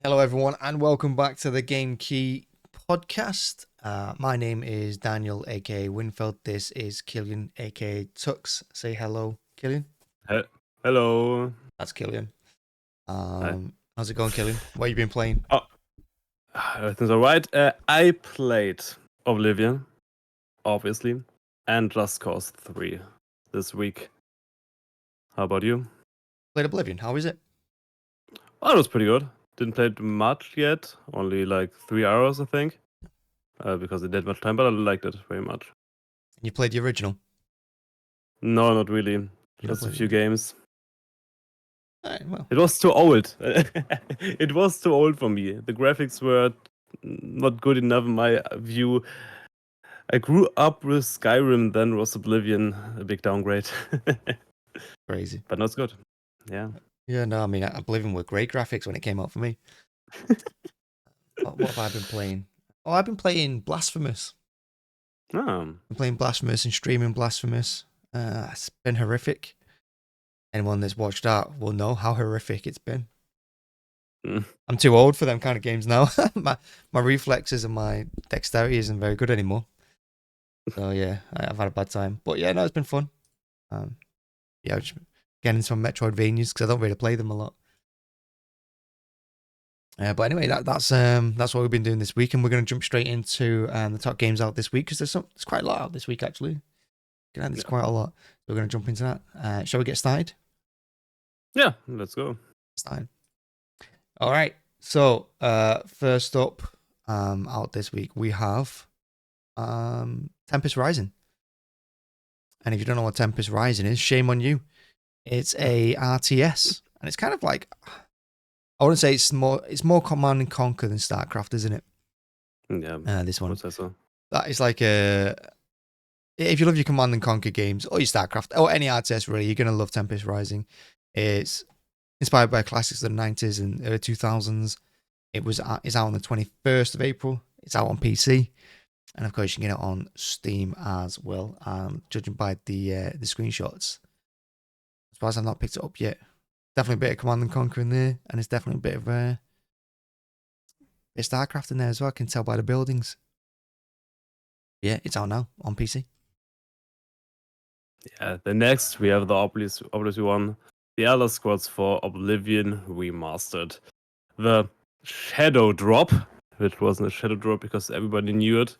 Hello, everyone, and welcome back to the Game Key podcast. My name is Daniel, aka Winfeld. This is Killian, aka Tux. Say hello, Killian. Hello. That's Killian. Hi. How's it going, Killian? What have you been playing? Oh, everything's alright. I played Oblivion, obviously, and Just Cause 3 this week. How about you? Played Oblivion. How is it? Oh, it was pretty good. Didn't play it much yet. Only like 3 hours, I think. Because it didn't much time, but I liked it very much. You played the original? No, not really. You don't Just a play few the games. Alright, well. It was too old. It was too old for me. The graphics were not good enough in my view. I grew up with Skyrim, then was Oblivion, a big downgrade. Crazy. But no, it's good. Yeah. Yeah, no, I mean, Oblivion were great graphics when it came out for me. What have I been playing? Oh, I've been playing Blasphemous. Oh. I'm playing Blasphemous and streaming Blasphemous. It's been horrific. Anyone that's watched that will know how horrific it's been. I'm too old for them kind of games now. my reflexes and my dexterity isn't very good anymore. So yeah, I've had a bad time. But yeah, no, it's been fun. Yeah, just getting some Metroidvanias because I don't really play them a lot. But anyway, that's what we've been doing this week, and we're going to jump straight into the top games out this week because there's quite a lot out this week actually. There's quite a lot. So we're going to jump into that. Shall we get started? Yeah, let's go. Started. All right. So first up, out this week we have Tempest Rising. And if you don't know what Tempest Rising is, shame on you. It's a RTS, and it's kind of like, I wouldn't say it's more Command and Conquer than StarCraft, isn't it? Yeah. This one. What's that so? That is like if you love your Command and Conquer games or your StarCraft or any RTS really, you're gonna love Tempest Rising. It's inspired by classics of the 90s and early 2000s. It's out on the 21st of April. It's out on PC. And of course, you can get it on Steam as well. Judging by the screenshots, as far as I've not picked it up yet, definitely a bit of Command and Conquer in there, and it's definitely a bit of StarCraft in there as well. I can tell by the buildings. Yeah, it's out now on PC. Yeah, the next we have the obvious one, the Elder Scrolls 4 Oblivion Remastered. The Shadow Drop, which wasn't a Shadow Drop because everybody knew it.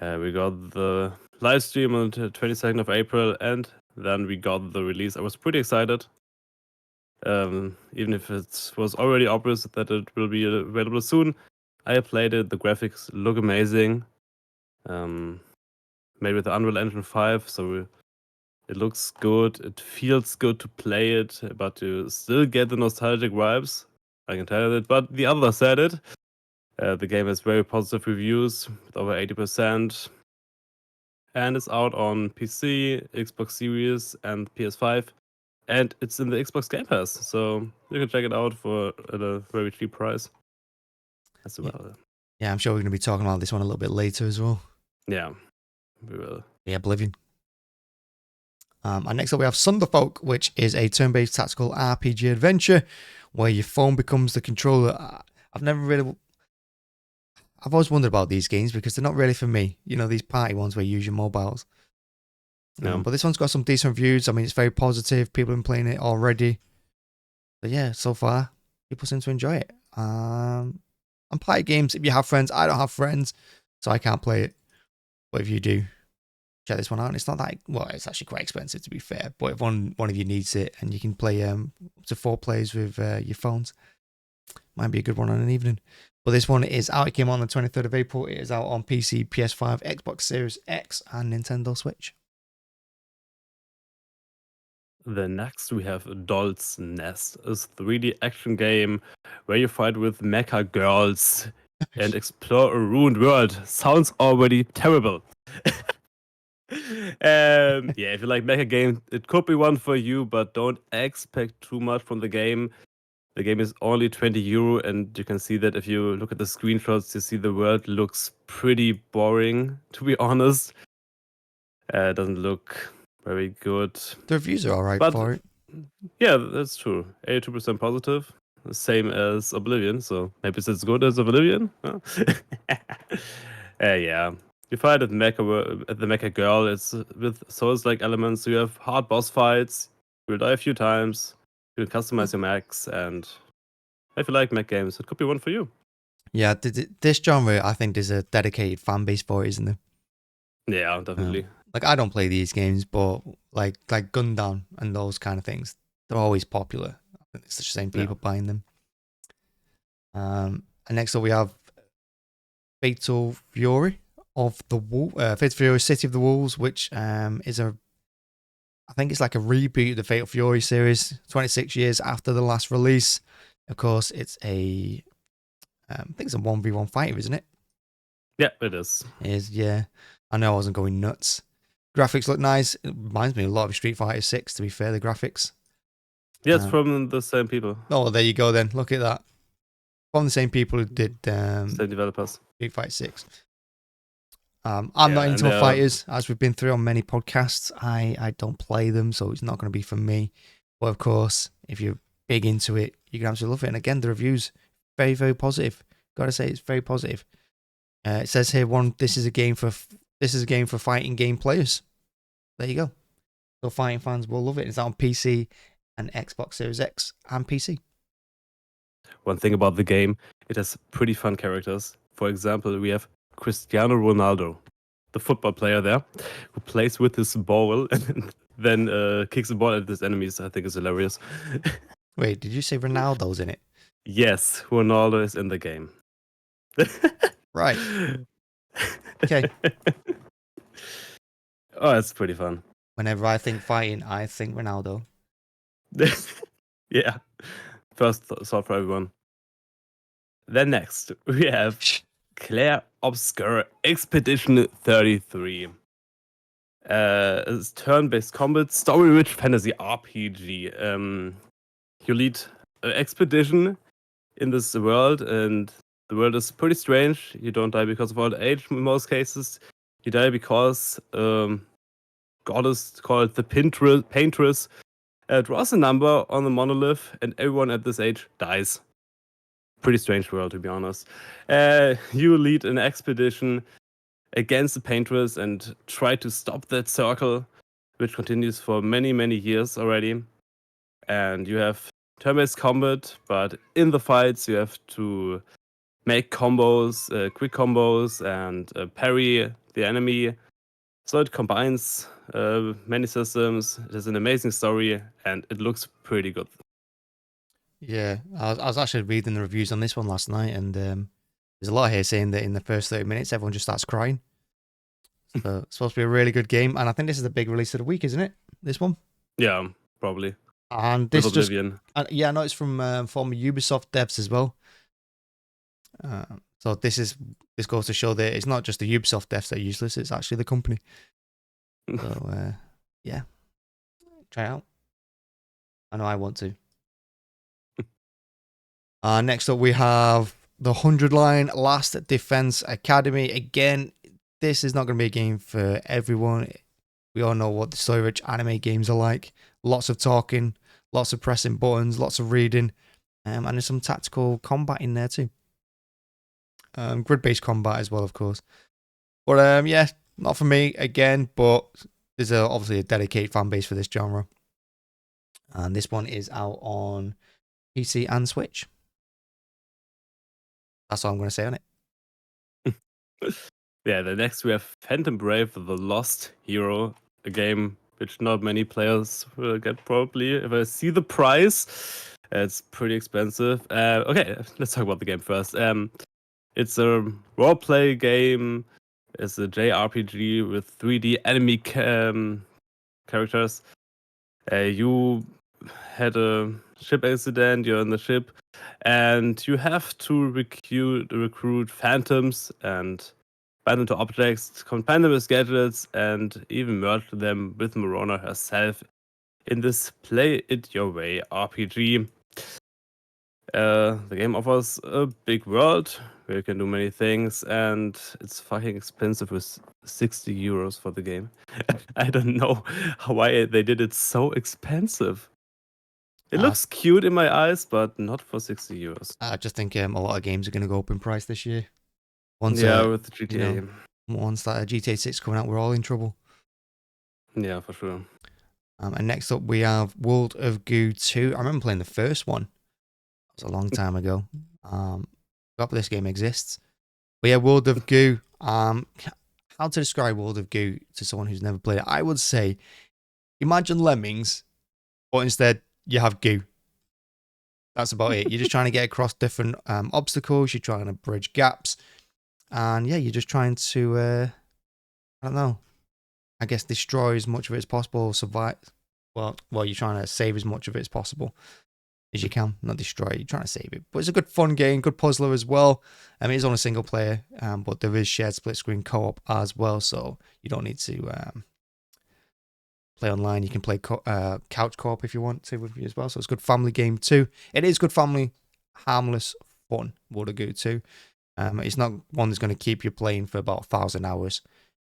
We got the live stream on the 22nd of April, and then we got the release. I was pretty excited. Even if it was already obvious that it will be available soon. I played it, the graphics look amazing. Made with the Unreal Engine 5, so it looks good, it feels good to play it, but you still get the nostalgic vibes. I can tell you that, but the others said it. The game has very positive reviews, with over 80%. And it's out on PC, Xbox Series, and PS5. And it's in the Xbox Game Pass, so you can check it out at a very cheap price as well. Yeah, I'm sure we're going to be talking about this one a little bit later as well. Yeah, we will. Yeah, Oblivion. And next up we have Thunderfolk, which is a turn-based tactical RPG adventure where your phone becomes the controller. I've always wondered about these games because they're not really for me. You know, these party ones where you use your mobiles. Yeah. But this one's got some decent reviews. I mean, it's very positive. People have been playing it already. But yeah, so far, people seem to enjoy it. And party games, if you have friends, I don't have friends, so I can't play it. But if you do, check this one out. And it's not that, well, it's actually quite expensive to be fair. But if one of you needs it and you can play up to 4 players with your phones, might be a good one on an evening. But this one is out. It came on the 23rd of April. It is out on PC, PS5, Xbox Series X, and Nintendo Switch. The next we have Doll's Nest, a 3D action game where you fight with mecha girls and explore a ruined world. Sounds already terrible. Yeah, if you like mecha games, it could be one for you, but don't expect too much from the game. The game is only €20, and you can see that if you look at the screenshots, you see the world looks pretty boring, to be honest. It doesn't look very good. The reviews are alright for it. Yeah, that's true. 82% positive. same as Oblivion, so maybe it's as good as Oblivion. Huh? Yeah. You fight at the Mecha Girl. It's with Souls-like elements. You have hard boss fights. You'll die a few times. You can customize your mechs, and if you like mech games, it could be one for you. Yeah, this genre, I think there's a dedicated fan base for it, isn't there? Yeah, definitely. Like I don't play these games, but like Gundam and those kind of things, they're always popular. I think it's the same people buying them. And next up we have Fatal Fury of the Fatal Fury City of the Wolves, which is I think it's like a reboot of the Fatal Fury series, 26 years after the last release. Of course, it's I think it's a 1v1 fighter, isn't it? Yeah, it is. It is, yeah. I know I wasn't going nuts. Graphics look nice. It reminds me a lot of Street Fighter 6, to be fair, the graphics. Yeah, it's from the same people. Oh, there you go then. Look at that. From the same people who did Same developers. Street Fighter 6. I'm not into fighters, as we've been through on many podcasts. I don't play them, so it's not going to be for me. But of course, if you're big into it, you can absolutely love it. And again, the reviews, very, very positive. Gotta say, it's very positive. It says here, this is a game for fighting game players. There you go. So fighting fans will love it. It's out on PC and Xbox Series X and PC. One thing about the game, it has pretty fun characters. For example, we have Cristiano Ronaldo, the football player there, who plays with his ball and then kicks the ball at his enemies. I think it's hilarious. Wait, did you say Ronaldo's in it? Yes, Ronaldo is in the game. Right. Okay. Oh, it's pretty fun. Whenever I think fighting, I think Ronaldo. Yeah. First thought for everyone. Then next, we have Claire Obscure Expedition 33. It's turn-based combat, story-rich fantasy RPG. You lead an expedition in this world, and the world is pretty strange. You don't die because of old age in most cases. You die because goddess called the Paintress draws a number on the monolith, and everyone at this age dies. Pretty strange world, to be honest. You lead an expedition against the Paintress and try to stop that circle, which continues for many, many years already. And you have turn-based combat, but in the fights you have to make combos, quick combos, and parry the enemy. So it combines many systems. It has an amazing story, and it looks pretty good. Yeah, I was actually reading the reviews on this one last night, and there's a lot here saying that in the first 30 minutes, everyone just starts crying. So it's supposed to be a really good game, and I think this is the big release of the week, isn't it? This one? Yeah, probably. And this just, yeah, I know it's from former Ubisoft devs as well. So this goes to show that it's not just the Ubisoft devs that are useless; it's actually the company. So yeah, try it out. I know I want to. Next up, we have the 100 Line Last Defense Academy. Again, this is not going to be a game for everyone. We all know what the story-rich anime games are like. Lots of talking, lots of pressing buttons, lots of reading, and there's some tactical combat in there too. Grid-based combat as well, of course. But yeah, not for me again, but there's obviously a dedicated fan base for this genre. And this one is out on PC and Switch. That's all I'm going to say on it. Yeah, the next we have Phantom Brave, The Lost Hero, a game which not many players will get probably. If I see the price, it's pretty expensive. Okay, let's talk about the game first. It's a role-play game. It's a JRPG with 3D enemy characters. You had a ship accident, you're in the ship, and you have to recruit phantoms and bind them to objects, combine them with gadgets, and even merge them with Morona herself in this Play It Your Way RPG. The game offers a big world where you can do many things, and it's fucking expensive with 60 euros for the game. I don't know why they did it so expensive. It looks cute in my eyes, but not for €60. I just think a lot of games are going to go up in price this year. Once, with the you know, GTA. once that GTA 6 coming out, we're all in trouble. Yeah, for sure. And next up, we have World of Goo 2. I remember playing the first one. It was a long time ago. But this game exists. But yeah, World of Goo. How to describe World of Goo to someone who's never played it? I would say, imagine Lemmings, but instead you have goo. That's about it. You're just trying to get across different obstacles. You're trying to bridge gaps. And yeah, you're just trying to, I don't know, I guess destroy as much of it as possible, survive. Well, you're trying to save as much of it as possible as you can. Not destroy it, you're trying to save it. But it's a good fun game, good puzzler as well. It is on a single player, but there is shared split screen co-op as well, so you don't need to play online. You can play couch co-op if you want to with you as well. So it's a good family game too. It is good family, harmless fun, World of Goo 2. It's not one that's going to keep you playing for about 1,000 hours,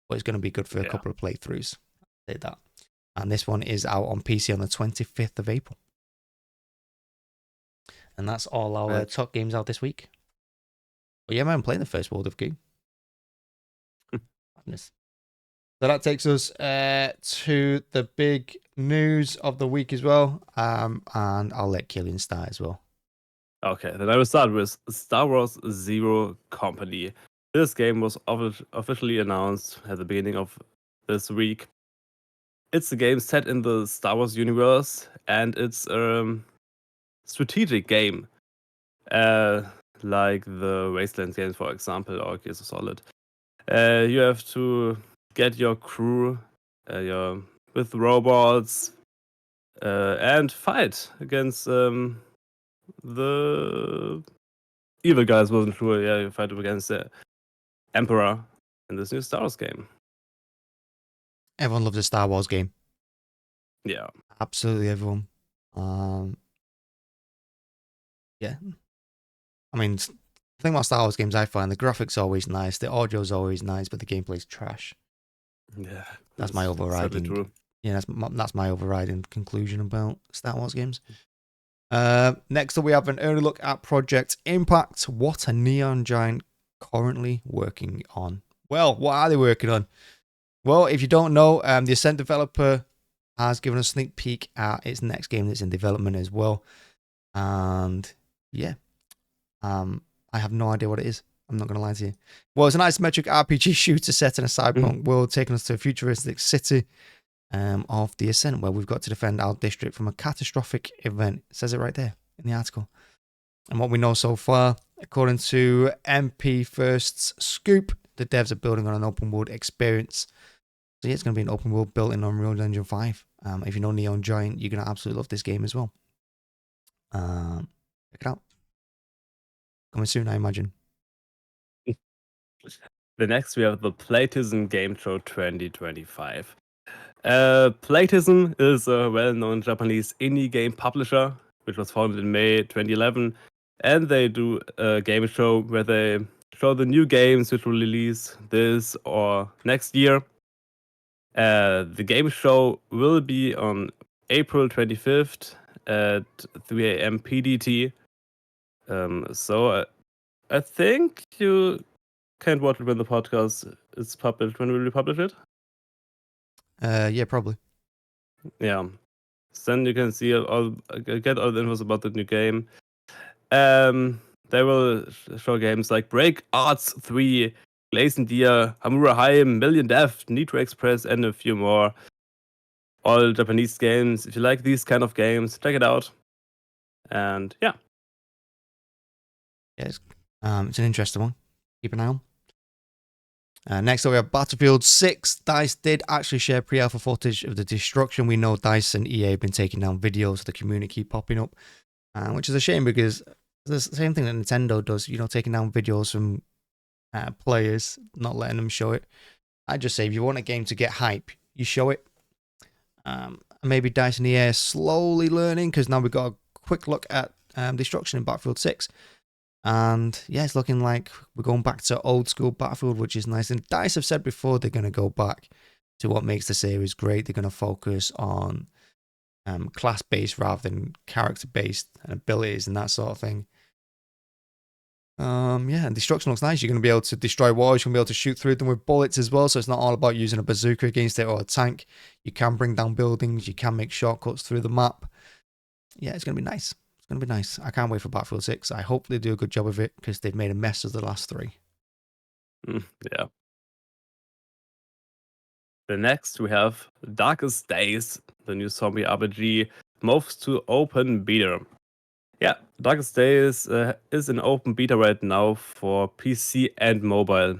but it's going to be good for a couple of playthroughs. I say that. And this one is out on PC on the 25th of April. And that's all our top games out this week. But yeah, man, playing the first World of Goo. Madness. So that takes us to the big news of the week as well. And I'll let Killian start as well. Okay, then I will start with Star Wars Zero Company. This game was officially announced at the beginning of this week. It's a game set in the Star Wars universe, and it's a strategic game, like the Wasteland games, for example, or Gears of Solid. You have to get your crew with robots and fight against the evil guys. Wasn't sure. Yeah, you fight against the Emperor in this new Star Wars game. Everyone loves a Star Wars game. Yeah, absolutely everyone. Yeah, I mean, the thing about Star Wars games, I find the graphics are always nice, the audio's always nice, but the gameplay's trash. Yeah, that's my overriding. True. Yeah, that's my overriding conclusion about Star Wars games. Next up, we have an early look at Project Impact. What a Neon Giant currently working on. Well, what are they working on? Well, if you don't know, the Ascent developer has given a sneak peek at its next game that's in development as well. And yeah, I have no idea what it is. I'm not going to lie to you. Well, it's an isometric RPG shooter set in a cyberpunk world, taking us to a futuristic city of the Ascent, where we've got to defend our district from a catastrophic event. It says it right there in the article. And what we know so far, according to MP First's scoop, the devs are building on an open world experience. So yeah, it's going to be an open world built in Unreal Engine 5. If you know Neon Giant, you're going to absolutely love this game as well. Check it out. Coming soon, I imagine. The next, we have the PLAYISM Game Show 2025. PLAYISM is a well-known Japanese indie game publisher, which was founded in May 2011. And they do a game show where they show the new games which will release this or next year. The game show will be on April 25th at 3 a.m. PDT. So I think you can't watch it when the podcast is published. When will we publish it? Yeah, probably. Yeah. So then you can see get all the infos about the new game. They will show games like Break Arts 3, Glazen Deer, Hamura Heim, Million Death, Nitro Express, and a few more. All Japanese games. If you like these kind of games, check it out. And yeah. Yes. It's an interesting one. Keep an eye on. Next up, we have Battlefield 6. DICE did actually share pre-alpha footage of the destruction. We know DICE and EA have been taking down videos, the community keep popping up, which is a shame because it's the same thing that Nintendo does, taking down videos from players, not letting them show it. I just say, if you want a game to get hype, you show it. Maybe DICE and EA are slowly learning, because now we've got a quick look at destruction in Battlefield 6. And yeah, it's looking like we're going back to old school Battlefield, which is nice. And DICE have said before they're going to go back to what makes the series great. They're going to focus on class based rather than character based and abilities and that sort of thing. Yeah, and destruction looks nice. You're going to be able to destroy walls. You're going to be able to shoot through them with bullets as well. So it's not all about using a bazooka against it or a tank. You can bring down buildings. You can make shortcuts through the map. Yeah, it's going to be nice. It's going to be nice. I can't wait for Battlefield 6. I hope they do a good job of it because they've made a mess of the last 3. Yeah. The next we have Darkest Days, the new zombie RPG, moves to open beta. Yeah, Darkest Days is in open beta right now for PC and mobile.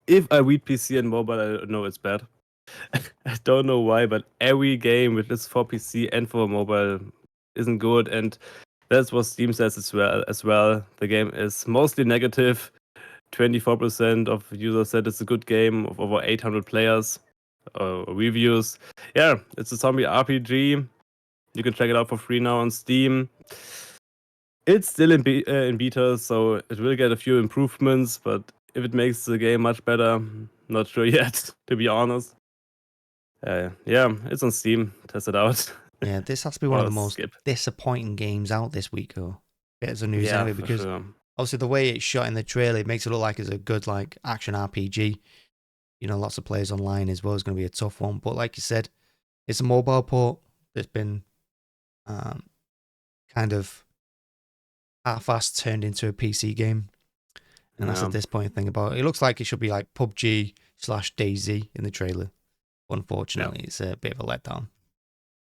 If I read PC and mobile, I know it's bad. I don't know why, but every game which is for PC and for mobile isn't good, and that's what Steam says as well. The game is mostly negative. 24% of users said it's a good game of over 800 players reviews. Yeah, it's a zombie RPG. You can check it out for free now on Steam. It's still in beta, so it will get a few improvements, but if it makes the game much better, not sure yet, to be honest. Yeah, it's on Steam. Test it out. Yeah, this has to be one of the most disappointing games out this week, or bits of news anyway, because obviously the way it's shot in the trailer, it makes it look like it's a good like action RPG. You know, lots of players online as well. It's going to be a tough one, but like you said, it's a mobile port that's been kind of half-assed turned into a PC game, and that's the disappointing thing about it. It looks like it should be like PUBG/DayZ in the trailer. Unfortunately, it's a bit of a letdown.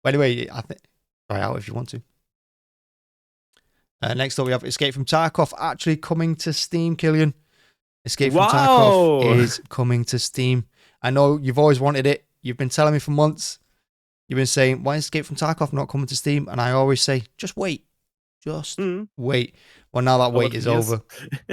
But anyway, I think try it out if you want to. Next up, we have Escape from Tarkov actually coming to Steam, Killian. Escape from Tarkov is coming to Steam. I know you've always wanted it. You've been telling me for months. You've been saying, why is Escape from Tarkov not coming to Steam? And I always say, just wait. Just wait. Well, now that wait is over.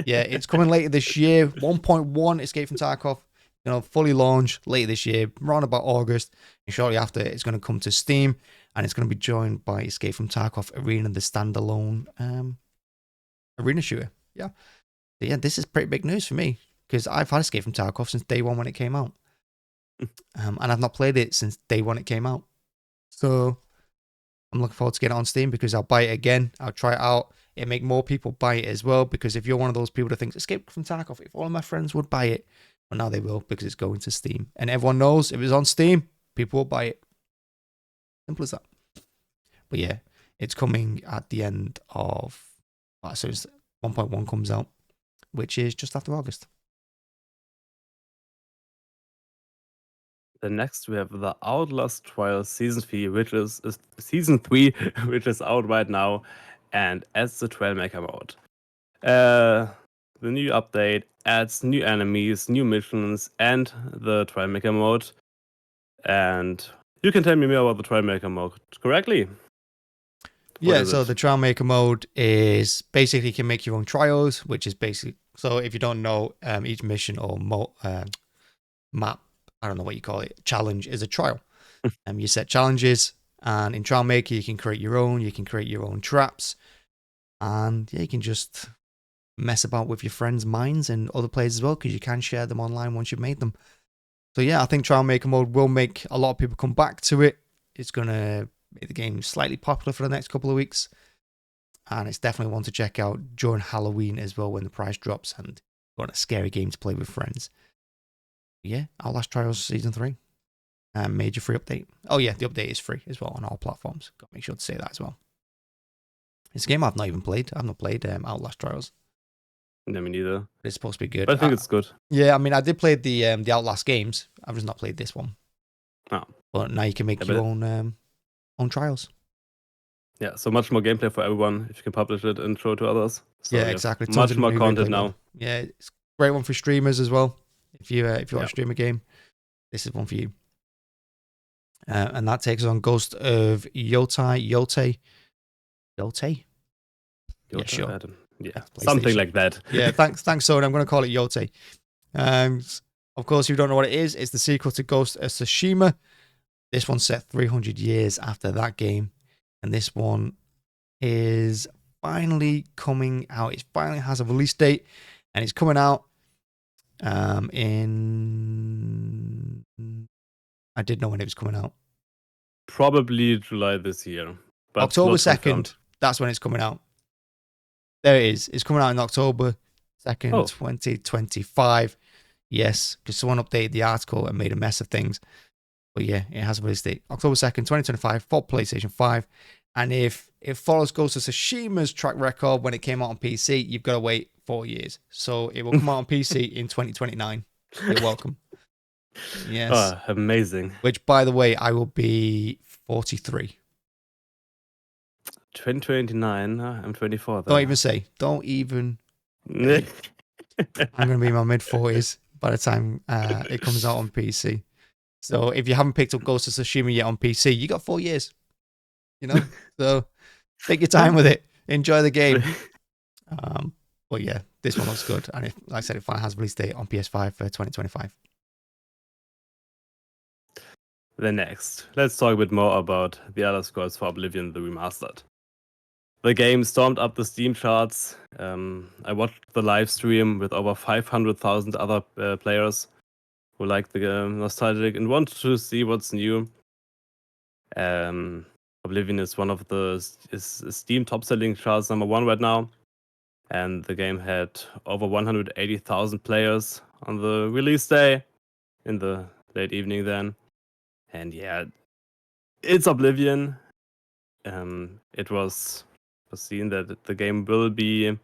Yeah, it's coming later this year. 1.1 Escape from Tarkov. You know, fully launched later this year, around about August. And shortly after, it's going to come to Steam. And it's going to be joined by Escape from Tarkov Arena, the standalone arena shooter. Yeah. So yeah, this is pretty big news for me because I've had Escape from Tarkov since day one when it came out. And I've not played it since day one it came out. So I'm looking forward to getting it on Steam because I'll buy it again. I'll try it out. It'll make more people buy it as well because if you're one of those people that thinks Escape from Tarkov, if all of my friends would buy it, well, now they will because it's going to Steam. And everyone knows if it's on Steam, people will buy it. Simple as that. But yeah, it's coming at the end of, as soon as 1.1 comes out, which is just after August. The next we have the Outlast Trial Season 3, which is Season 3, which is out right now, and adds the Trailmaker mode. The new update adds new enemies, new missions, and the Trailmaker mode. And you can tell me more about the Trailmaker mode correctly. Yeah, so the Trailmaker mode is basically you can make your own trials, which is basically, so if you don't know, each mission or map, I don't know what you call it, challenge is a trial. You set challenges, and in Trailmaker you can create your own traps, and yeah, you can just mess about with your friends' minds and other players as well, because you can share them online once you've made them. So yeah, I think Trailmaker mode will make a lot of people come back to it. It's going to make the game slightly popular for the next couple of weeks. And it's definitely one to check out during Halloween as well when the price drops and you want a scary game to play with friends. Yeah, Outlast Trials Season 3. Major free update. Oh yeah, the update is free as well on all platforms. Got to make sure to say that as well. It's a game I've not even played. I've not played Outlast Trials. No, me neither. It's supposed to be good. But I think it's good. Yeah, I mean, I did play the Outlast games. I've just not played this one. Oh. But now you can make your own trials. Yeah, so much more gameplay for everyone if you can publish it and show it to others. So yeah, exactly. Much more content now. Yeah, it's a great one for streamers as well. If you want to stream a game, this is one for you. And that takes us on Ghost of Yotei. Yeah, sure. Adam. Yeah, something like that. Yeah, thanks, Sony. I'm going to call it Yotei. Of course, if you don't know what it is, it's the sequel to Ghost of Tsushima. This one's set 300 years after that game. And this one is finally coming out. It finally has a release date. And it's coming out in... I did know when it was coming out. probably July this year. But October not 2nd, confirmed. that's when it's coming out. There it is. It's coming out in October 2nd, Oh. 2025. Yes, because someone updated the article and made a mess of things. But yeah, it has a release date. October 2nd, 2025 for PlayStation 5. And if it follows Ghost of Tsushima's track record when it came out on PC, you've got to wait 4 years. So it will come out on PC in 2029. You're welcome. Yes. Oh, amazing. Which, by the way, I will be 43. 2029. I'm 24 then. Don't even say. Don't even. I'm going to be in my mid 40s by the time it comes out on PC. So if you haven't picked up Ghost of Tsushima yet on PC, you got 4 years. You know? So take your time with it. Enjoy the game. But yeah, this one looks good. And if, like I said, it finally has release date on PS5 for 2025. Then next, let's talk a bit more about the other scores for Oblivion the Remastered. The game stormed up the Steam charts. I watched the live stream with over 500,000 other players who liked the nostalgic and wanted to see what's new. Oblivion is one of the Steam top-selling charts #1 right now, and the game had over 180,000 players on the release day in the late evening then. And yeah, it's Oblivion. It was seen that the game will be a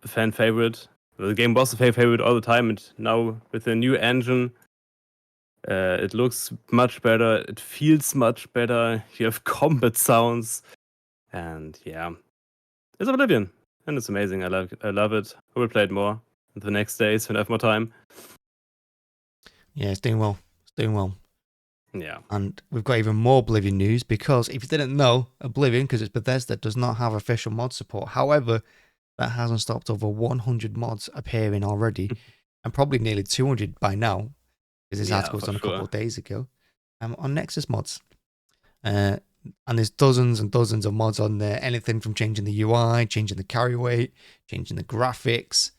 fan favorite. The game was a fan favorite all the time, and now with a new engine, it looks much better. It feels much better. You have combat sounds, and yeah, it's Oblivion, and it's amazing. I love it. I will play it more the next days when I have more time. Yeah, it's doing well. It's doing well. Yeah. And we've got even more Oblivion news because if you didn't know, Oblivion, because it's Bethesda, does not have official mod support. However, that hasn't stopped over 100 mods appearing already, and probably nearly 200 by now, because this article was done a couple of days ago, on Nexus mods. And there's dozens and dozens of mods on there, anything from changing the UI, changing the carry weight, changing the graphics,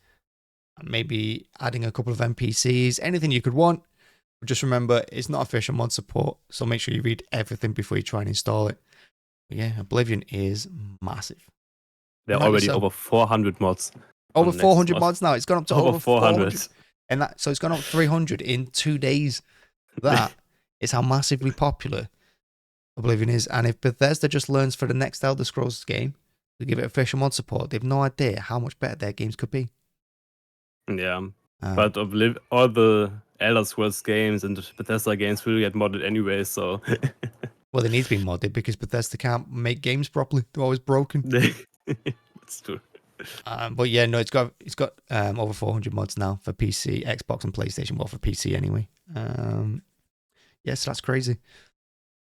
maybe adding a couple of NPCs, anything you could want. But just remember, it's not official mod support, so make sure you read everything before you try and install it. But yeah, Oblivion is massive. There are already over 400 mods. Over 400 mods now. It's gone up to over 400. And so it's gone up 300 in 2 days. That is how massively popular Oblivion is. And if Bethesda just learns for the next Elder Scrolls game to give it official mod support, they have no idea how much better their games could be. Yeah. But all the Elder Scrolls games and the Bethesda games will get modded anyway, so... Well, they need to be modded because Bethesda can't make games properly. They're always broken. That's true. But yeah, no, it's got over 400 mods now for PC, Xbox, and PlayStation. Well, for PC anyway. Yes, that's crazy.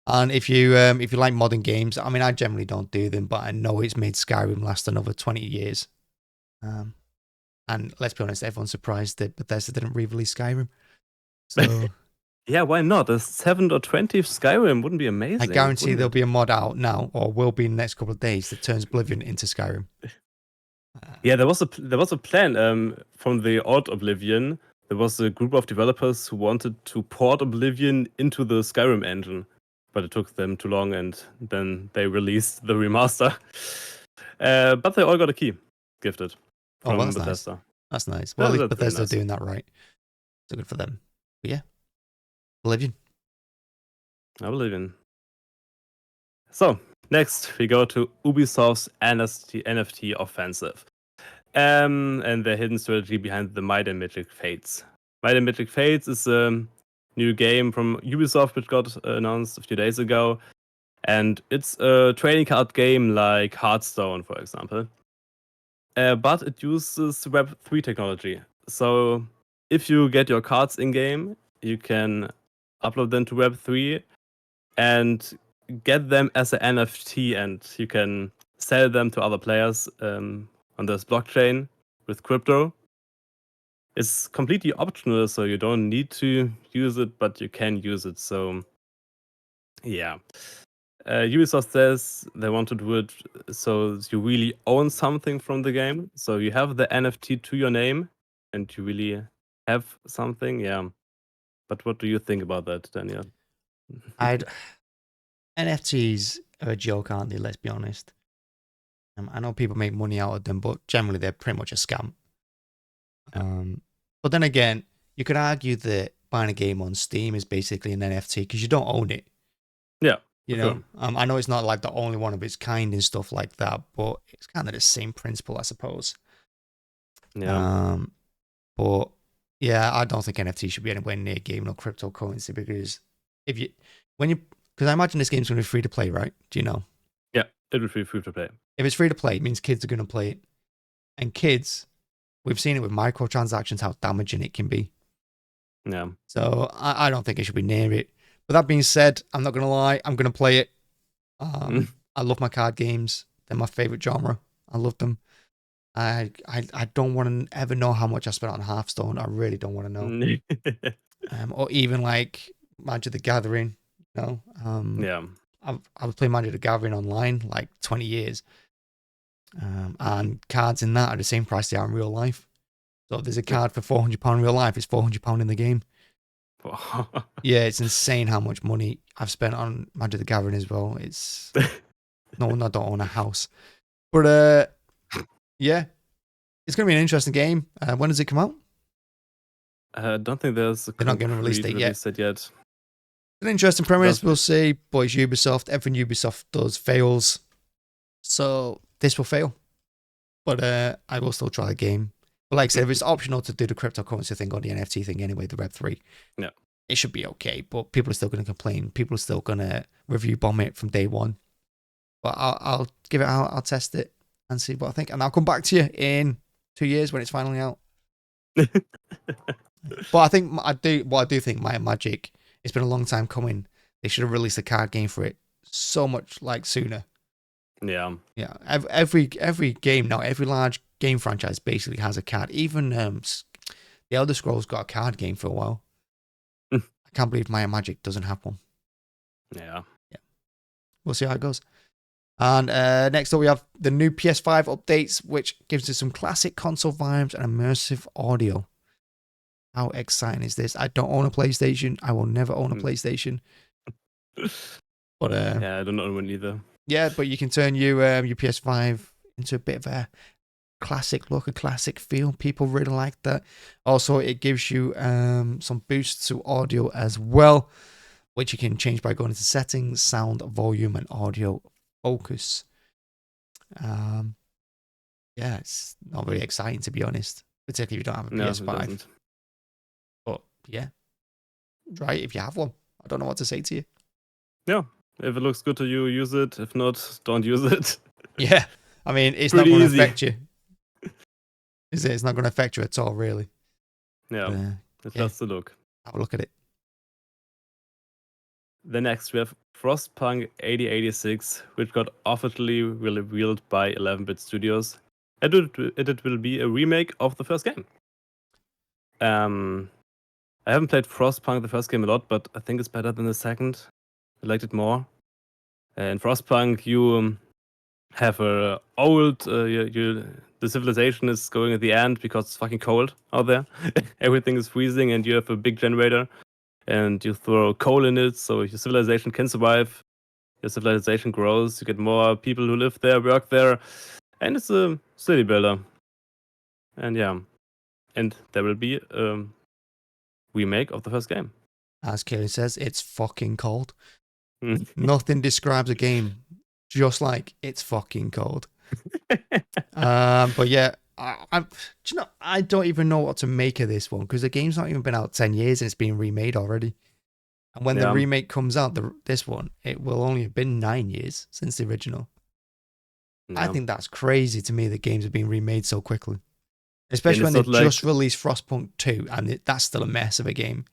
And if you like modern games, I mean, I generally don't do them, but I know it's made Skyrim last another 20 years. And let's be honest, everyone's surprised that Bethesda didn't re-release Skyrim. So yeah, why not? A 7th or 20th Skyrim wouldn't be amazing. I guarantee there'll be a mod out now, or will be in the next couple of days, that turns Oblivion into Skyrim. Yeah, there was a plan from the old Oblivion. There was a group of developers who wanted to port Oblivion into the Skyrim engine, but it took them too long, and then they released the remaster. But they all got a key gifted from that's Bethesda. Nice. That's nice. Well, at least Bethesda are doing that right. So good for them. But yeah, Oblivion. So, next we go to Ubisoft's NFT offensive. And the hidden strategy behind the Might and Magic Fates. Might and Magic Fates is a new game from Ubisoft which got announced a few days ago. And it's a trading card game like Hearthstone, for example. But it uses Web3 technology. So if you get your cards in-game, you can upload them to Web3 and get them as an NFT, and you can sell them to other players on this blockchain with crypto. It's completely optional, so you don't need to use it, but you can use it. So yeah. Ubisoft says they want to do it so you really own something from the game. So you have the NFT to your name and you really have something. Yeah. But what do you think about that, Daniel? NFTs are a joke, aren't they? Let's be honest. I know people make money out of them, but generally they're pretty much a scam. But then again, you could argue that buying a game on Steam is basically an NFT because you don't own it. Yeah. You know, I know it's not like the only one of its kind and stuff like that, but it's kind of the same principle, I suppose. Yeah. But yeah, I don't think NFT should be anywhere near gaming or cryptocurrency because because I imagine this game's going to be free to play, right? Do you know? Yeah, it would be free to play. If it's free to play, it means kids are going to play it, and kids, we've seen it with microtransactions how damaging it can be. Yeah. So I don't think it should be near it. But that being said, I'm not going to lie, I'm going to play it. I love my card games. They're my favorite genre. I love them. I don't want to ever know how much I spent on Hearthstone. I really don't want to know. Or even like Magic the Gathering. You know, yeah. I've played Magic the Gathering online like 20 years. And cards in that are the same price they are in real life. So if there's a card for £400 in real life, it's £400 in the game. Yeah, it's insane how much money I've spent on Magic the Gathering as well. It's no, I don't own a house, but yeah, it's gonna be an interesting game. When does it come out? I don't think there's a They're not going to release it yet. It's an interesting premise. We'll see. But it's Ubisoft. Everything Ubisoft does fails, so this will fail. But I will still try the game. But like I said, if it's optional to do the cryptocurrency thing or the NFT thing anyway, the Web3, yeah, it should be okay. But people are still going to complain. People are still going to review bomb it from day one. But I'll give it out. I'll test it and see what I think. And I'll come back to you in 2 years when it's finally out. But I think I do think Might and Magic, it's been a long time coming. They should have released a card game for it so much like sooner. Yeah. Yeah. Every game now, every large game franchise basically has a card. Even the Elder Scrolls got a card game for a while. I can't believe Might and Magic doesn't have one. Yeah. Yeah. We'll see how it goes. And next up, we have the new PS5 updates, which gives us some classic console vibes and immersive audio. How exciting is this? I don't own a PlayStation. I will never own a PlayStation. But yeah, I don't own one either. Yeah, but you can turn your PS5 into a bit of a classic look, a classic feel. People really like that. Also, it gives you some boosts to audio as well, which you can change by going into settings, sound, volume, and audio focus. Yeah, it's not very exciting to be honest, particularly if you don't have a PS5. But yeah, try it if you have one. I don't know what to say to you. Yeah, if it looks good to you, use it. If not, don't use it. Yeah, I mean, it's not going to affect you. Is it? It's not going to affect you at all, really. Yeah, it's just a look. Have a look at it. The next we have Frostpunk 8086, which got officially revealed by 11-bit Studios. And it will be a remake of the first game. I haven't played Frostpunk, the first game, a lot, but I think it's better than the second. I liked it more. In Frostpunk, you have a old, the civilization is going at the end because it's fucking cold out there. Everything is freezing, and you have a big generator. And you throw coal in it, so your civilization can survive. Your civilization grows. You get more people who live there, work there, and it's a city builder. And yeah, and there will be a remake of the first game. As Kaylee says, it's fucking cold. Nothing describes a game just like it's fucking cold. But yeah, I don't even know what to make of this one because the game's not even been out 10 years and it's been remade already. And when the remake comes out, this one, it will only have been 9 years since the original. Yeah. I think that's crazy to me that games have been remade so quickly. Especially when they just released Frostpunk 2 and that's still a mess of a game.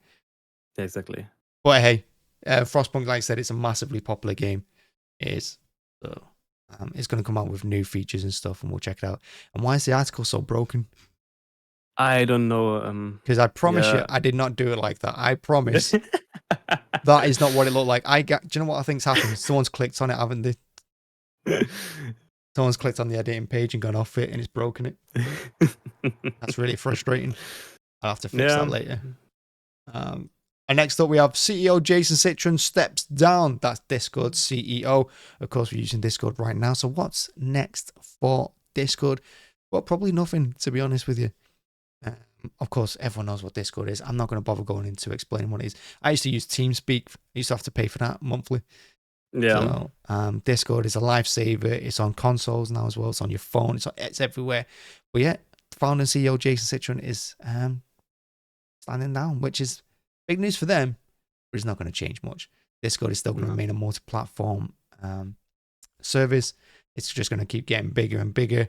Yeah, exactly. But hey, Frostpunk, like I said, it's a massively popular game. It is. So it's going to come out with new features and stuff, and we'll check it out. And why is the article so broken? I don't know. Because I promise you, I did not do it like that. I promise. That is not what it looked like. Do you know what I think's happened? Someone's clicked on it, haven't they? Someone's clicked on the editing page and gone off it, and it's broken it. That's really frustrating. I'll have to fix that later. And next up, we have CEO Jason Citron steps down. That's Discord's CEO. Of course, we're using Discord right now. So what's next for Discord? Well, probably nothing, to be honest with you. Of course, everyone knows what Discord is. I'm not going to bother going into explaining what it is. I used to use TeamSpeak. I used to have to pay for that monthly. Yeah. So Discord is a lifesaver. It's on consoles now as well. It's on your phone. It's everywhere. But yeah, founder and CEO Jason Citron is standing down, which is big news for them, but it's not going to change much. Discord is still going to remain a multi-platform service. It's just going to keep getting bigger and bigger.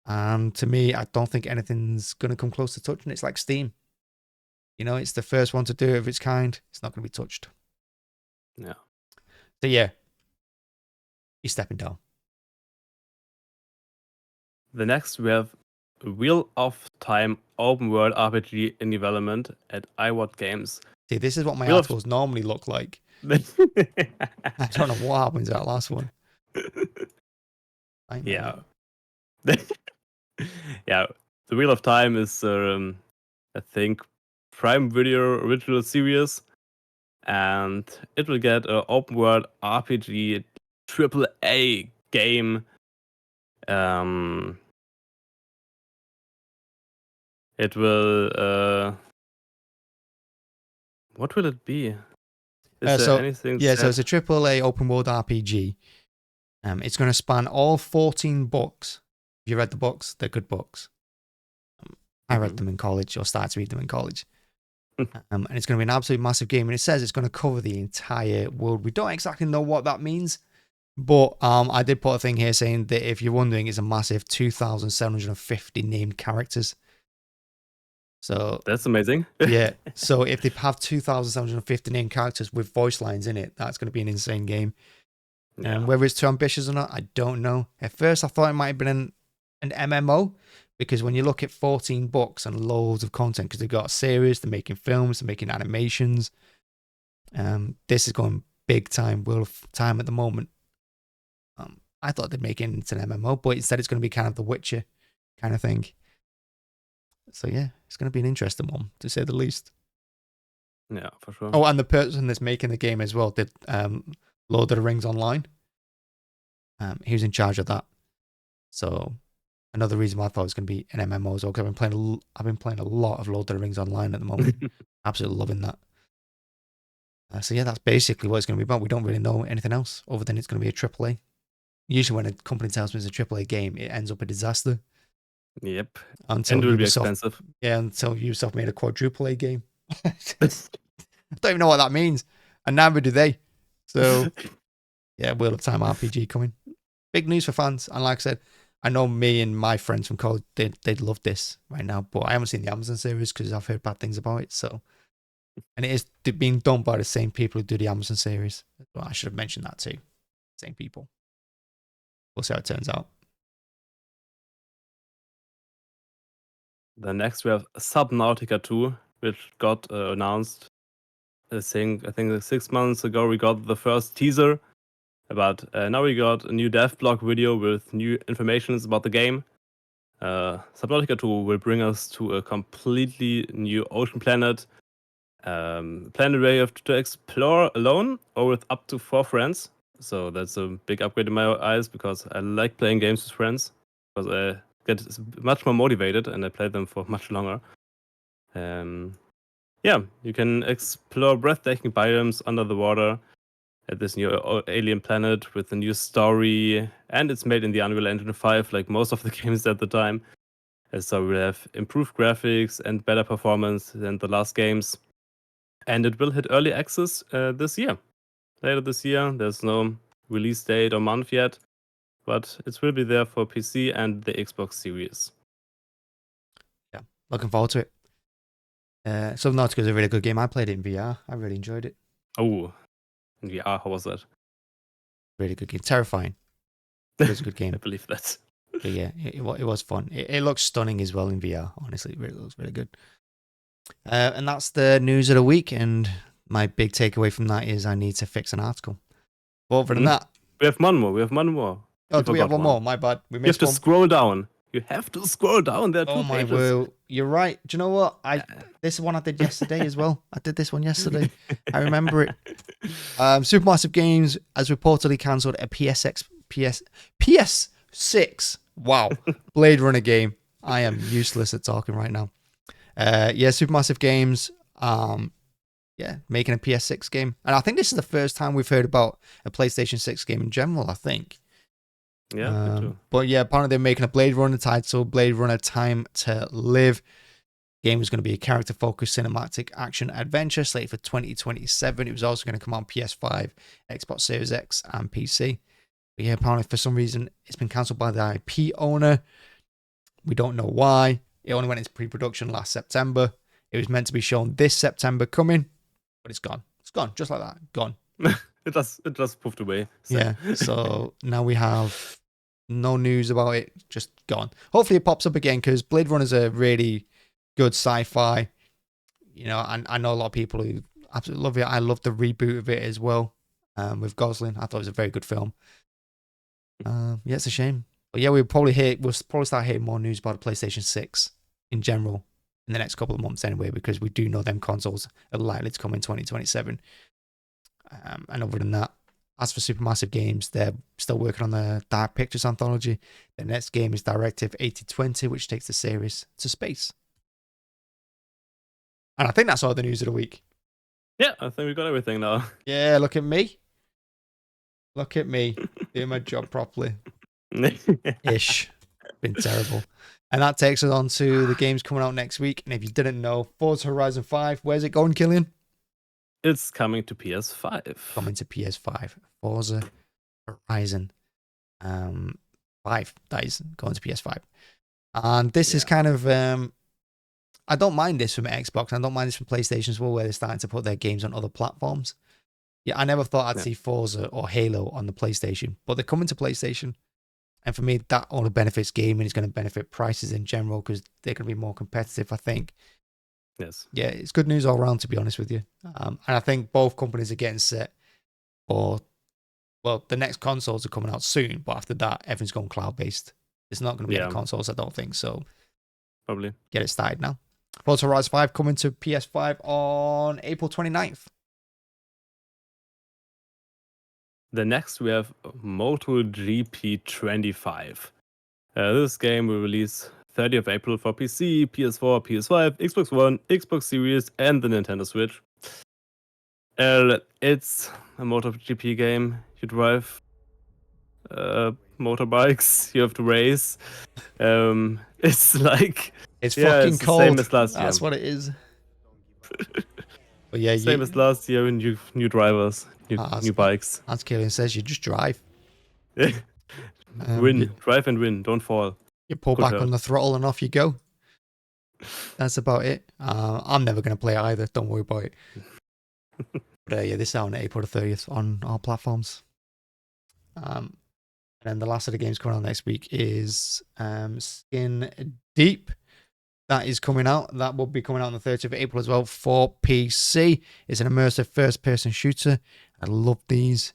And to me, I don't think anything's going to come close to touching it. It's like Steam. It's the first one to do it of its kind. It's not going to be touched. Yeah. So yeah, he's stepping down. The next, we have Wheel of Time open world RPG in development at iWat Games. See, this is what my articles normally look like. I don't know what happened to that last one. Yeah. Yeah. The Wheel of Time is, I think, Prime Video original series. And it will get an open world RPG AAA game. It will. What will it be? Is there anything? Yeah, so it's a AAA open world RPG. It's going to span all 14 books. If you read the books, they're good books. I read them in college, or started to read them in college. And it's going to be an absolutely massive game. And it says it's going to cover the entire world. We don't exactly know what that means. But I did put a thing here saying that if you're wondering, it's a massive 2,750 named characters. So that's amazing. Yeah. So if they have 2,750 named characters with voice lines in it, that's going to be an insane game. Yeah. And whether it's too ambitious or not, I don't know. At first, I thought it might have been an MMO, because when you look at 14 books and loads of content, because they've got a series, they're making films, they're making animations. This is going big time, World of Time at the moment. I thought they'd make it into an MMO, but instead it's going to be kind of the Witcher kind of thing. So yeah, it's going to be an interesting one, to say the least. Yeah, for sure. Oh, and the person that's making the game as well did Lord of the Rings Online. He was in charge of that. So another reason why I thought it was going to be an MMO as well, because I've been playing a lot of Lord of the Rings Online at the moment. Absolutely loving that. So yeah, that's basically what it's going to be about. We don't really know anything else other than it's going to be a AAA. Usually when a company tells me it's a AAA game, it ends up a disaster. Yep. Until and it will be expensive. Yeah, until Ubisoft made a quadruple A game. I don't even know what that means. And neither do they. So yeah, Wheel of Time RPG coming. Big news for fans. And like I said, I know me and my friends from college, they'd love this right now. But I haven't seen the Amazon series because I've heard bad things about it. So, and it is being done by the same people who do the Amazon series. Well, I should have mentioned that too. Same people. We'll see how it turns out. The next we have Subnautica 2, which got announced. I think 6 months ago we got the first teaser, but now we got a new dev blog video with new information about the game. Subnautica 2 will bring us to a completely new ocean planet, planet where you have to explore alone or with up to 4 friends. So that's a big upgrade in my eyes, because I like playing games with friends, because I get much more motivated and I play them for much longer. Yeah, you can explore breathtaking biomes under the water at this new alien planet with a new story, and it's made in the Unreal Engine 5, like most of the games at the time. So we'll have improved graphics and better performance than the last games. And it will hit early access this year. Later this year. There's no release date or month yet, but it will be there for PC and the Xbox Series. Yeah, looking forward to it. Subnautica is a really good game. I played it in VR. I really enjoyed it. Oh, in VR, how was that? Really good game. Terrifying. It was a good game. I believe that. But yeah, it was fun. It looks stunning as well in VR. Honestly, it really looks really good. And that's the news of the week. And my big takeaway from that is I need to fix an article. But other than that, we have one more. Oh, do we have one more? My bad. You have to scroll down. You have to scroll down. There are Oh 2 my pages. word, you're right. Do you know what? This is one I did yesterday as well. I did this one yesterday. I remember it. Supermassive Games has reportedly cancelled a PS6. Wow, Blade Runner game. I am useless at talking right now. Yeah, Supermassive Games. Making a PS6 game, and I think this is the first time we've heard about a PlayStation 6 game in general. I think. Yeah, me too. But yeah, apparently they're making a Blade Runner title, Blade Runner Time to Live. Game was going to be a character-focused cinematic action adventure slated for 2027. It was also going to come on PS5, Xbox Series X, and PC. But yeah, apparently for some reason it's been cancelled by the IP owner. We don't know why. It only went into pre-production last September. It was meant to be shown this September coming, but it's gone. It's gone, just like that. Gone. It just poofed away. So. Yeah, so now we have no news about it, just gone. Hopefully it pops up again, because Blade Runner is a really good sci-fi. You know, and I know a lot of people who absolutely love it. I love the reboot of it as well, with Gosling. I thought it was a very good film. Yeah, it's a shame. But yeah, we'll probably start hearing more news about the PlayStation 6 in general in the next couple of months anyway, because we do know them consoles are likely to come in 2027. And other than that, as for Supermassive Games, they're still working on the Dark Pictures anthology. The next game is Directive 8020, which takes the series to space. And I think that's all the news of the week. Yeah, I think we got everything now. Yeah, look at me. Look at me doing my job properly. Ish. Been terrible. And that takes us on to the games coming out next week. And if you didn't know, Forza Horizon 5, where's it going, Killian? It's coming to PS5. Coming to PS5. Forza Horizon 5. That is going to PS5. And this is kind of... I don't mind this from Xbox. I don't mind this from PlayStation as well, where they're starting to put their games on other platforms. Yeah, I never thought I'd see Forza or Halo on the PlayStation, but they're coming to PlayStation. And for me, that only benefits gaming. It's going to benefit prices in general, because they're going to be more competitive, I think. Yes. Yeah, it's good news all around, to be honest with you. And I think both companies are getting set for, well, the next consoles are coming out soon, but after that, everything's going cloud-based. It's not going to be any consoles, I don't think, so probably get it started now. Forza Horizon 5 coming to PS5 on April 29th. The next we have MotoGP 25. This game will release 30th of April for PC, PS4, PS5, Xbox One, Xbox Series, and the Nintendo Switch. It's a MotoGP game. You drive motorbikes. You have to race. It's like fucking cold. Same as last year. That's what it is. But yeah, same as last year. New drivers, new bikes. As Killian says, you just drive. Drive and win. Don't fall. You pull back on the throttle and off you go. That's about it. I'm never going to play it either. Don't worry about it. But yeah, this is out on April the 30th on all platforms. And then the last of the games coming out next week is Skin Deep. That is coming out. That will be coming out on the 30th of April as well for PC. It's an immersive first-person shooter. I love these.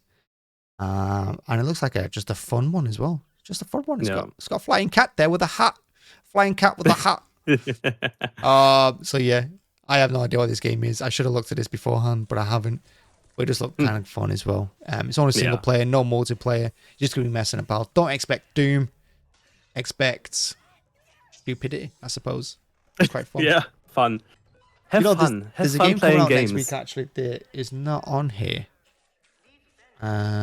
And it looks like just a fun one as well. Just a fun one. It's got a flying cat there with a hat. Flying cat with a hat. So yeah, I have no idea what this game is. I should have looked at this beforehand, but I haven't. But it just looked kind of fun as well. It's only single player, no multiplayer. Just gonna be messing about. Don't expect Doom. Expect stupidity, I suppose. It's quite fun. Yeah, fun. Have fun. There's a game coming out next week actually that is not on here.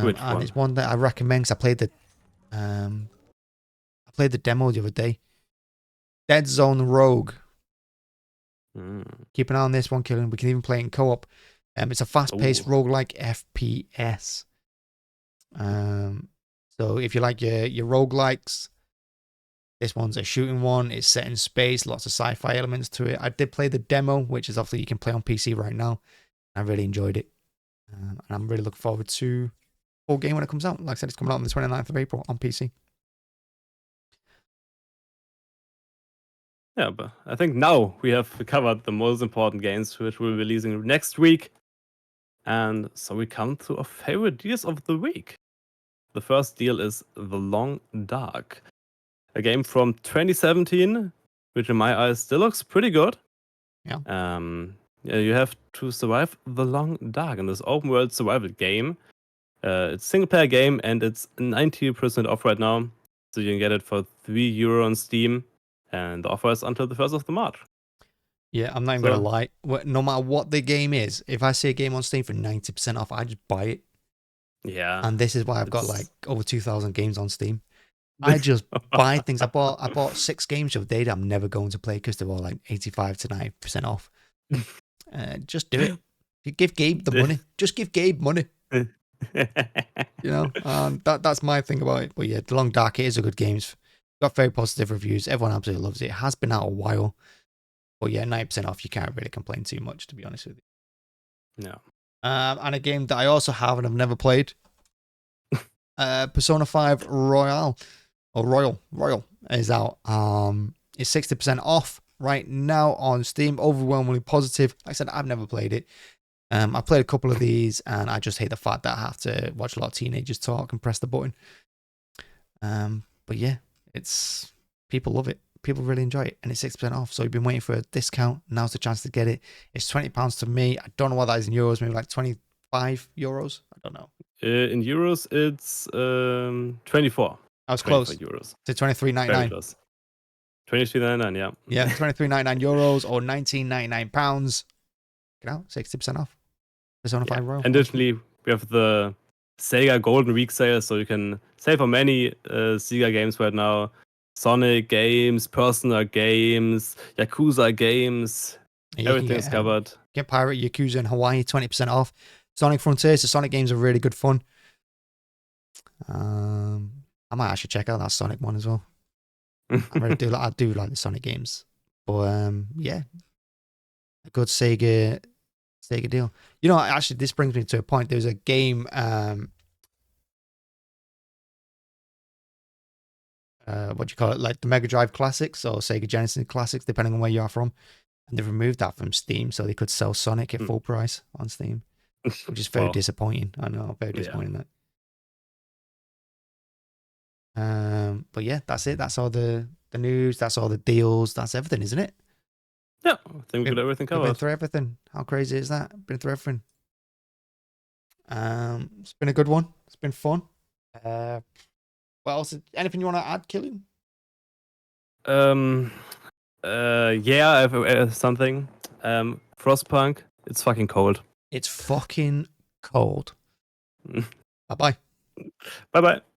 Which one? It's one that I recommend because I played the demo the other day. Dead Zone Rogue. Keep an eye on this one, Killian. We can even play it in co-op. It's a fast-paced roguelike FPS. So if you like your roguelikes, this one's a shooting one. It's set in space, lots of sci-fi elements to it. I did play the demo, which is obviously you can play on PC right now. I really enjoyed it. And I'm really looking forward to the full game when it comes out. Like I said, it's coming out on the 29th of April on PC. Yeah, but I think now we have covered the most important games which we'll be releasing next week. And so we come to our favorite deals of the week. The first deal is The Long Dark. a game from 2017, which in my eyes still looks pretty good. Yeah. Yeah, you have to survive the long dark in this open world survival game. It's a single player game and it's 90% off right now. So you can get it for €3 on Steam. And the offer is until the 1st of March. Yeah, I'm not even gonna lie. No matter what the game is, if I see a game on Steam for 90% off, I just buy it. Yeah. And this is why I've got like over 2,000 games on Steam. I just buy things. I bought 6 games the other day that I'm never going to play because they're all like 85 to 90% off. Just do it. You give Gabe the money. Just give Gabe money. You know, that's my thing about it. But yeah, The Long Dark, it is a good game. It's got very positive reviews. Everyone absolutely loves it. It has been out a while. But yeah, 90% off, you can't really complain too much, to be honest with you. No. And a game that I also have and I've never played. Persona 5 Royal is out. It's 60% off right now on Steam. Overwhelmingly positive. Like I said, I've never played it. I played a couple of these and I just hate the fact that I have to watch a lot of teenagers talk and press the button. But yeah, it's people love it. People really enjoy it, and it's 6% off. So you've been waiting for a discount. Now's the chance to get it. It's £20 to me. I don't know what that is in euros. Maybe like 25 euros. I don't know. In euros, it's 24. I was close. Euros. To 23.99. 23.99, yeah. Yeah, 23.99 euros or 19.99 pounds. Get out, 60% off. Persona 5 Royal. Additionally, we have the Sega Golden Week sale, so you can save on many Sega games right now. Sonic games, Persona games, Yakuza games. Everything is covered. Get Pirate Yakuza in Hawaii, 20% off. Sonic Frontiers, the Sonic games are really good fun. I might actually check out that Sonic one as well. I do like the Sonic games. But yeah, a good Sega deal. You know, actually, this brings me to a point. There's a game, what do you call it? Like the Mega Drive Classics or Sega Genesis Classics, depending on where you are from. And they've removed that from Steam, so they could sell Sonic at full price on Steam, which is very disappointing. I know, very disappointing that. But yeah, that's it. That's all the news. That's all the deals. That's everything, isn't it? Yeah, I think we got everything covered. We've been through everything. How crazy is that? Been through everything. It's been a good one. It's been fun. What else? Anything you want to add, Killian? Yeah, I have something. Frostpunk, it's fucking cold. It's fucking cold. Bye-bye. Bye-bye.